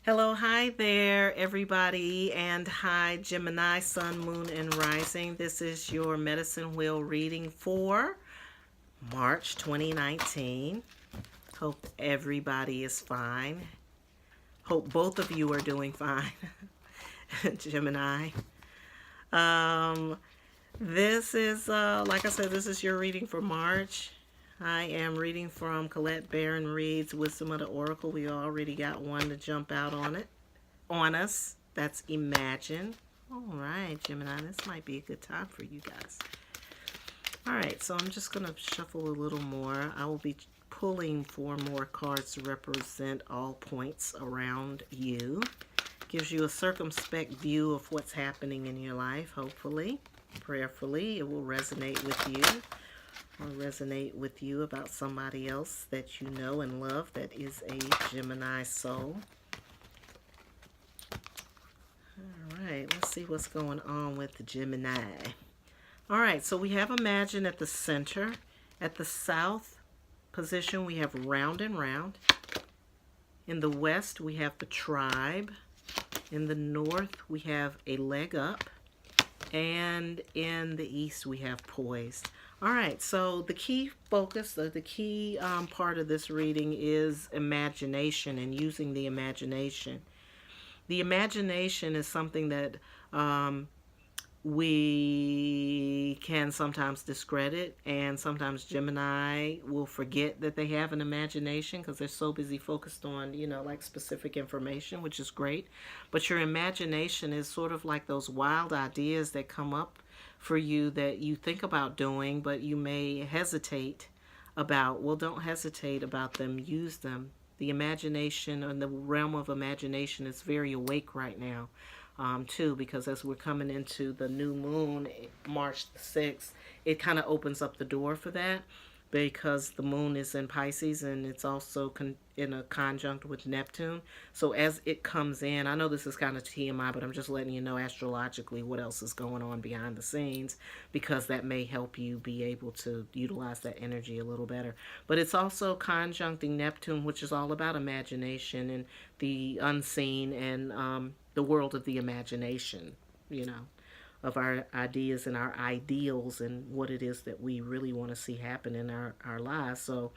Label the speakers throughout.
Speaker 1: Hello, hi there, everybody, and hi, Gemini, Sun, Moon, and Rising. This is your medicine wheel reading for March 2019. Hope everybody is fine. Hope both of you are doing fine, Gemini. Um, this is, like I said, this is your reading for March. I am reading from Colette Baron Reed's Wisdom of the Oracle. We already got one to jump out on us. That's Imagine. All right, Gemini, this might be a good time for you guys. All right, so I'm just going to shuffle a little more. I will be pulling 4 more cards to represent all points around you. Gives you a circumspect view of what's happening in your life, hopefully. Prayerfully, it will resonate with you or resonate with you about somebody else that you know and love that is a Gemini soul. All right, let's see what's going on with the Gemini. All right, so we have Imagine at the center. At the south position, we have Round and Round. In the west, we have the Tribe. In the north, we have a Leg Up. And in the east, we have Poised. All right, so the key focus, the key part of this reading is imagination and using the imagination. The imagination is something that we can sometimes discredit, and sometimes Gemini will forget that they have an imagination because they're so busy focused on, like specific information, which is great. But your imagination is sort of like those wild ideas that come up for you that you think about doing, but you may hesitate about. Well, don't hesitate about them. Use them. The imagination and the realm of imagination is very awake right now, too, because as we're coming into the new moon, March the 6th, it kind of opens up the door for that because the moon is in Pisces and it's also in a conjunct with Neptune. So as it comes in, I know this is kind of TMI, but I'm just letting you know astrologically what else is going on behind the scenes because that may help you be able to utilize that energy a little better. But it's also conjuncting Neptune, which is all about imagination and the unseen and the world of the imagination, of our ideas and our ideals and what it is that we really want to see happen in our lives. So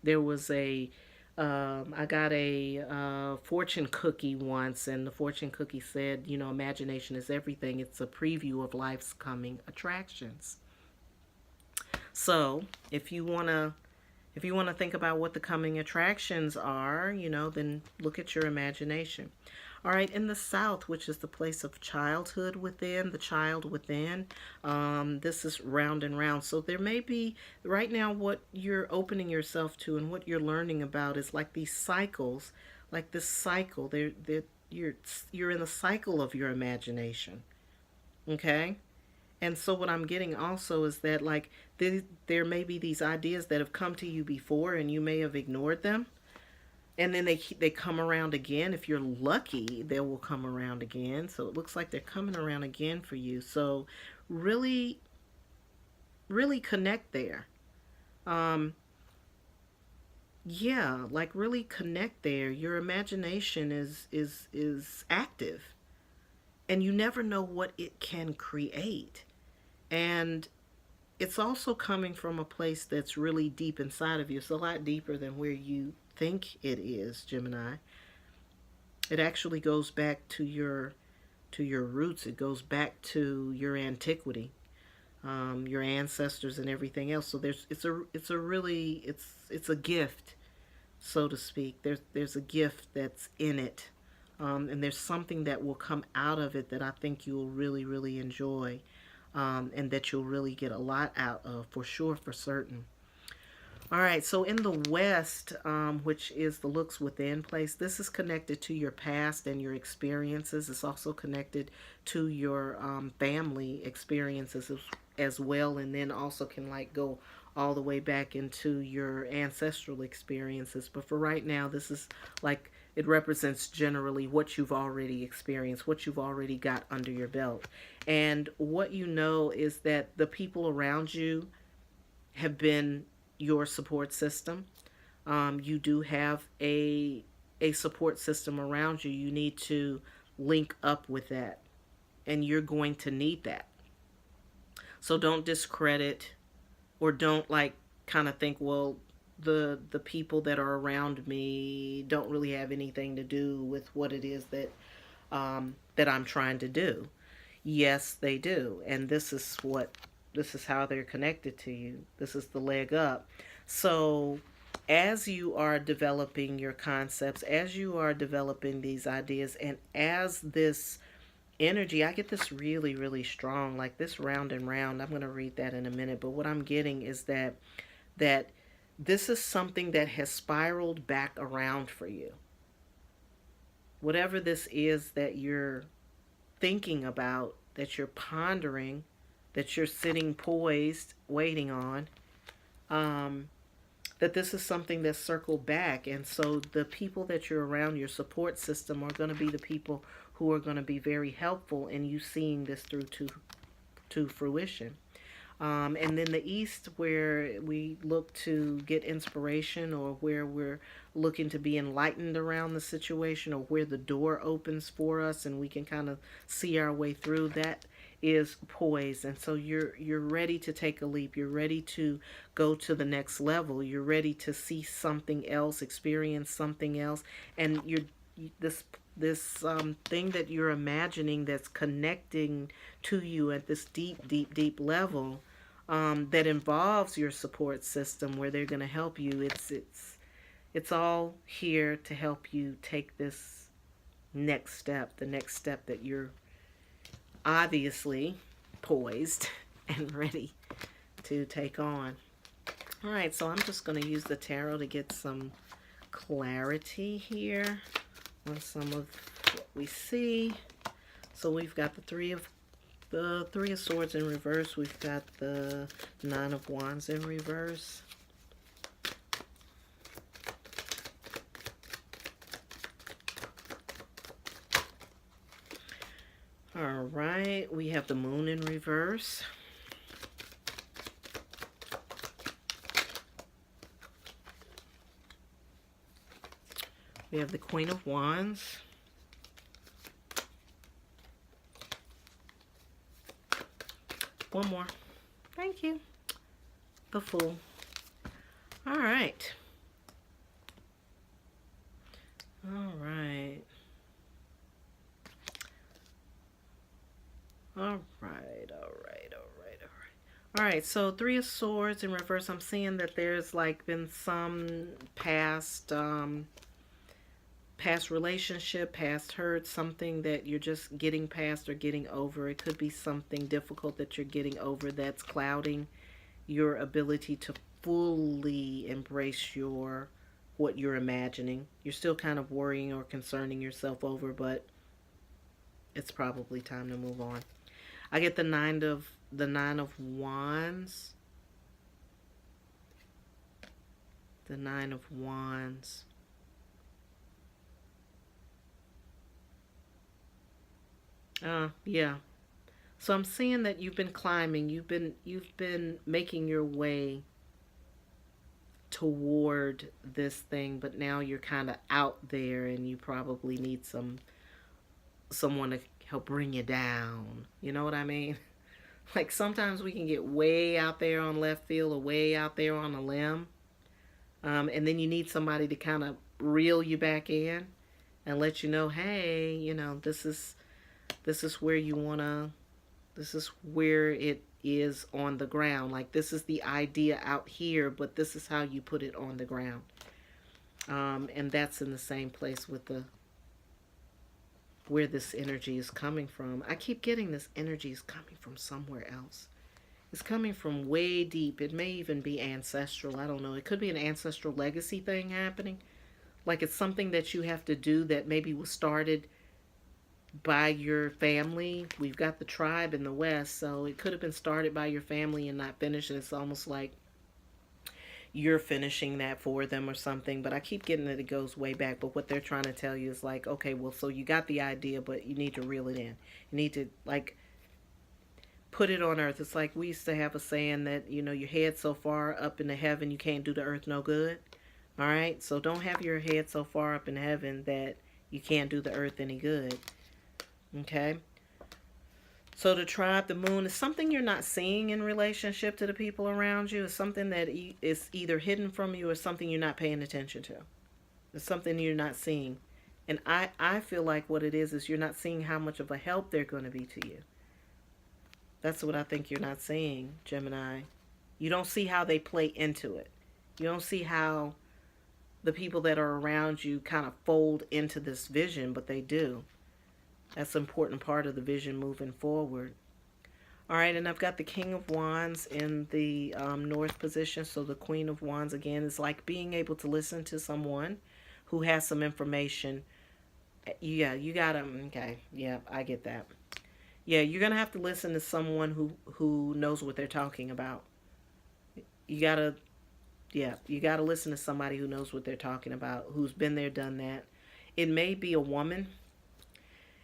Speaker 1: there was I got a fortune cookie once, and the fortune cookie said, imagination is everything. It's a preview of life's coming attractions. So if you want to think about what the coming attractions are, then look at your imagination. All right, in the South, which is the place of childhood within, the child within, this is Round and Round. So there may be, right now, what you're opening yourself to and what you're learning about is like these cycles, like this cycle. You're in the cycle of your imagination, okay? And so what I'm getting also is that like there may be these ideas that have come to you before and you may have ignored them, and then they come around again. If you're lucky, they will come around again. So it looks like they're coming around again for you. So really, really connect there. Um, yeah, like really connect there. Your imagination is active, and you never know what it can create. And it's also coming from a place that's really deep inside of you. It's a lot deeper than where you think it is, Gemini. It actually goes back to your roots. It goes back to your antiquity, your ancestors, and everything else. So it's a gift, so to speak. There's a gift that's in it, and there's something that will come out of it that I think you'll really really enjoy, and that you'll really get a lot out of for sure, for certain. All right, so in the West, which is the looks within place, this is connected to your past and your experiences. It's also connected to your family experiences as well, and then also can like go all the way back into your ancestral experiences. But for right now, this is like it represents generally what you've already experienced, what you've already got under your belt. And what you know is that the people around you have been your support system. You do have a a support system around you, you need to link up with that. And you're going to need that. So don't discredit, or don't like kind of think, well, the people that are around me don't really have anything to do with what it is that I'm trying to do. Yes, they do. And this is how they're connected to you. This is the leg up. So as you are developing your concepts, as you are developing these ideas, and as this energy, I get this really, really strong, like this round and round. I'm going to read that in a minute. But what I'm getting is that this is something that has spiraled back around for you. Whatever this is that you're thinking about, that you're pondering, that you're sitting poised, waiting on, that this is something that's circled back. And so the people that you're around, your support system, are going to be the people who are going to be very helpful in you seeing this through to fruition. And then the East, where we look to get inspiration, or where we're looking to be enlightened around the situation, or where the door opens for us and we can kind of see our way through, that is poised. And so you're ready to take a leap. You're ready to go to the next level. You're ready to see something else, experience something else. And this thing that you're imagining, that's connecting to you at this deep, deep, deep level, that involves your support system, where they're going to help you. It's all here to help you take this next step, the next step that you're obviously poised and ready to take on. All right, so I'm just going to use the tarot to get some clarity here on some of what we see. So we've got the Three of Swords in reverse. We've got the Nine of Wands in reverse. All right, we have the Moon in reverse. We have the Queen of Wands. One more. Thank you. The Fool. All right. All right. All right. All right, so Three of Swords in reverse. I'm seeing that there's like been some past relationship, past hurt, something that you're just getting past or getting over. It could be something difficult that you're getting over that's clouding your ability to fully embrace what you're imagining. You're still kind of worrying or concerning yourself over, but it's probably time to move on. I get the Nine of Wands. The Nine of Wands. Yeah. So I'm seeing that you've been climbing, you've been making your way toward this thing, but now you're kind of out there, and you probably need someone to help bring you down. You know what I mean? Like sometimes we can get way out there on left field, or way out there on a limb, and then you need somebody to kind of reel you back in and let you know, hey, this is where you want to, this is where it is on the ground. Like this is the idea out here, but this is how you put it on the ground. And that's in the same place with where this energy is coming from. I keep getting this energy is coming from somewhere else. It's coming from way deep. It may even be ancestral. I don't know. It could be an ancestral legacy thing happening. Like it's something that you have to do that maybe was started by your family. We've got the tribe in the West, so it could have been started by your family and not finished, and it's almost like you're finishing that for them or something. But I keep getting that it goes way back. But what they're trying to tell you is like, okay, well, so you got the idea, but you need to reel it in. You need to like put it on earth. It's like we used to have a saying that, your head's so far up into heaven you can't do the earth no good. All right? So don't have your head so far up in heaven that you can't do the earth any good. Okay? So the tribe, the moon, is something you're not seeing in relationship to the people around you. It's something that is either hidden from you or something you're not paying attention to. It's something you're not seeing. And I feel like what it is you're not seeing how much of a help they're going to be to you. That's what I think you're not seeing, Gemini. You don't see how they play into it. You don't see how the people that are around you kind of fold into this vision, but they do. That's an important part of the vision moving forward. All right, and I've got the King of Wands in the North position. So the Queen of Wands, again, is like being able to listen to someone who has some information. Yeah, you got to, okay, yeah, I get that. Yeah, you're going to have to listen to someone who knows what they're talking about. You got to, yeah, you got to listen to somebody who knows what they're talking about, who's been there, done that. It may be a woman.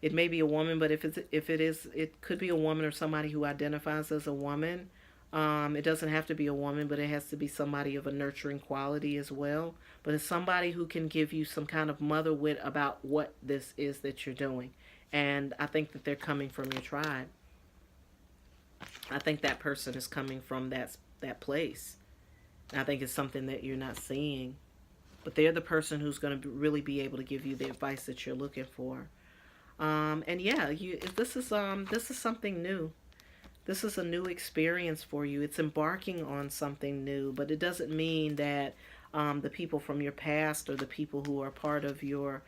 Speaker 1: It may be a woman, but if it is, it could be a woman or somebody who identifies as a woman. It doesn't have to be a woman, but it has to be somebody of a nurturing quality as well. But it's somebody who can give you some kind of mother wit about what this is that you're doing. And I think that they're coming from your tribe. I think that person is coming from that place. And I think it's something that you're not seeing. But they're the person who's going to really be able to give you the advice that you're looking for. And yeah, this is something new. This is a new experience for you. It's embarking on something new, but it doesn't mean that the people from your past or the people who are part of your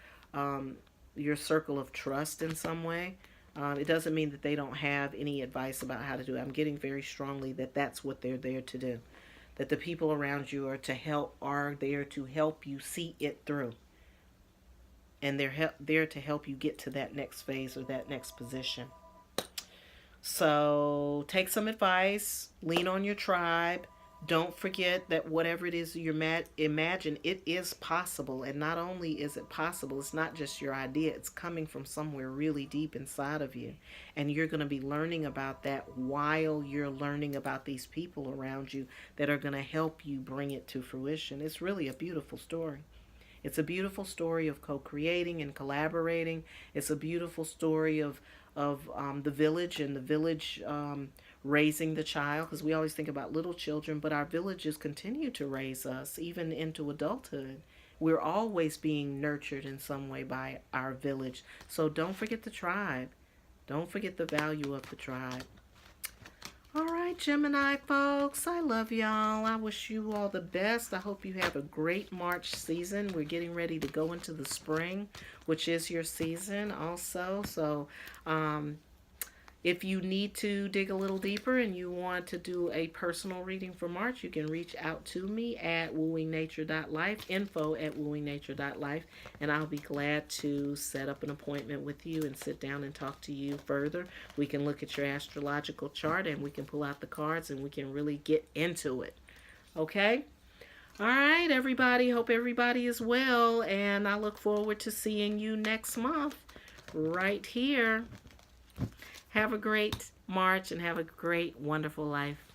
Speaker 1: circle of trust in some way, it doesn't mean that they don't have any advice about how to do it. I'm getting very strongly that that's what they're there to do. That the people around you are there to help you see it through. And they're there to help you get to that next phase or that next position. So take some advice, lean on your tribe. Don't forget that whatever it is you imagine, it is possible. And not only is it possible, it's not just your idea. It's coming from somewhere really deep inside of you. And you're going to be learning about that while you're learning about these people around you that are going to help you bring it to fruition. It's really a beautiful story. It's a beautiful story of co-creating and collaborating. It's a beautiful story of the village and the village raising the child, because we always think about little children, but our villages continue to raise us even into adulthood. We're always being nurtured in some way by our village. So don't forget the tribe. Don't forget the value of the tribe. All right, Gemini folks, I love y'all. I wish you all the best. I hope you have a great March season. We're getting ready to go into the spring, which is your season also. So if you need to dig a little deeper and you want to do a personal reading for March, you can reach out to me at wooingnature.life, info@wooingnature.life, and I'll be glad to set up an appointment with you and sit down and talk to you further. We can look at your astrological chart and we can pull out the cards and we can really get into it. Okay? All right, everybody. Hope everybody is well, and I look forward to seeing you next month right here. Have a great March and have a great, wonderful life.